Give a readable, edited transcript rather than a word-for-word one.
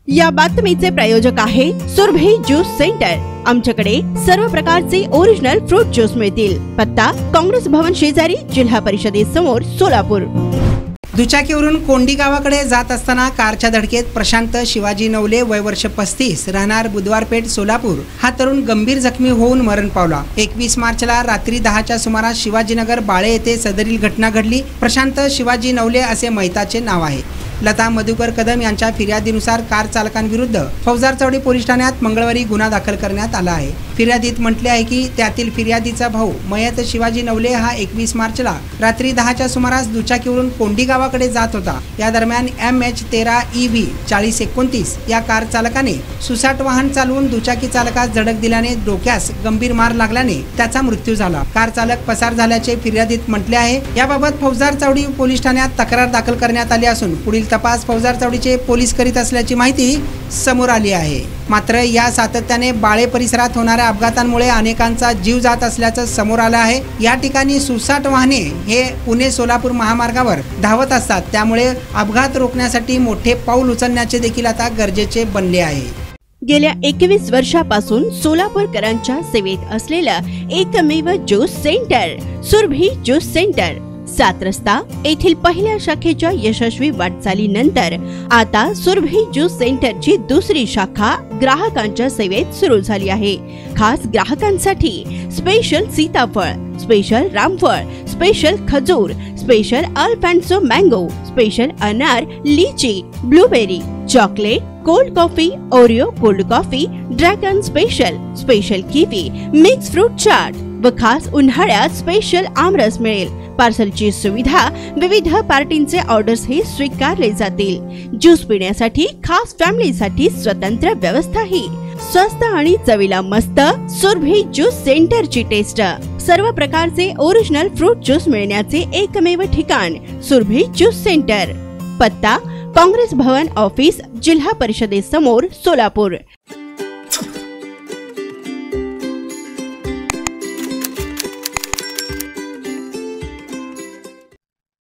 या बातमीचे प्रायोजक आहे सुरभी ज्यूस सेंटर। आमच्याकडे सर्व प्रकारचे ओरिजिनल फ्रूट ज्यूस मिळतील। पत्ता काँग्रेस भवन शेजारी, जिल्हा परिषदेसमोर, सोलापूर। दुचाकीवरून कोंडी गावाकडे जात असताना कारच्या धडकेत प्रशांत शिवाजी नवले, वय वर्ष 35, राहणार बुधवारपेठ, सोलापूर, हा तरुण गंभीर जखमी होऊन मरण पावला। 21 मार्चला रात्री 10च्या सुमारास शिवाजीनगर बाळे येथे सदरील घटना घडली। प्रशांत शिवाजी नवले असे मैताचे नाव आहे। लता मधुकर कदम यांच्या फिर्यादीनुसार कार चालकांविरुद्ध फौजदार चौडी पोलीस ठाण्यात मंगळवारी गुन्हा दाखल करण्यात आला आहे। फिर्यादीत म्हटले आहे की त्यातील फिर्यादीचा भाऊ मयत शिवाजी नवले हा 21 मार्चला रात्री 10च्या सुमारास दुचाकीवरून कोंडी गावाकडे जात होता। या दरम्यान MH13EV 4029 या कार चालकाने सुसाट वाहन चालवून दुचाकी चालकास धडक दिल्याने डोक्यास गंभीर मार लागल्याने त्याचा मृत्यू झाला। कार चालक पसार झाल्याचे फिर्यादीत म्हटले आहे। याबाबत फौजदार चौडी पोलीस ठाण्यात तक्रार दाखल करण्यात आली असून पुढील तपास फौजदार चौडीचे पोलीस करीत असल्याची माहिती समोर आली आहे। मात्र या सातत्याने बाळे परिसरात होणाऱ्या अपघातांमुळे अनेकांचा जीव जात असल्याचं समोर आलं आहे। या ठिकाणी सुसाट वाहने हे पुणे सोलापूर महामार्गावर धावत असतात, त्यामुळे अपघात रोखण्यासाठी मोठे पाऊल उचलण्याचे देखील आता गरजेचे बनले आहे। गेल्या 21 वर्षापासून सोलापूरकरांच्या सेवेत असलेलं एकमेव juice centre Surabhi juice centre, 7 रस्ता येथील पहिल्या शाखेच्या यशस्वी वाटचालीनंतर आता सुरभी ज्यूस सेंटरची दुसरी शाखा ग्राहकांच्या सेवेत सुरू झाली आहे। खास ग्राहकांसाठी स्पेशल सीताफळ, स्पेशल रामफळ, स्पेशल खजूर, स्पेशल अल्फान्सो मँगो, स्पेशल अनार, लीची, blueberry, chocolate, cold coffee, Oreo cold coffee, dragon special kiwi, mix fruit chaat व खास उन्हाळ्यात स्पेशल आमरस मिळेल। पार्सलची सुविधा, विविध पार्टींचे ऑर्डर्स हे स्वीकारले जातील। ज्यूस पिण्यासाठी खास फॅमिलीसाठी स्वतंत्र व्यवस्थाही। स्वस्त आणि चवीला मस्त सुरभी ज्यूस सेंटरची टेस्ट। सर्व प्रकारचे ओरिजिनल फ्रूट ज्यूस मिळण्याचे एकमेव ठिकाण सुरभी ज्यूस सेंटर। पत्ता काँग्रेस भवन ऑफिस, जिल्हा परिषदेसमोर, सोलापूर।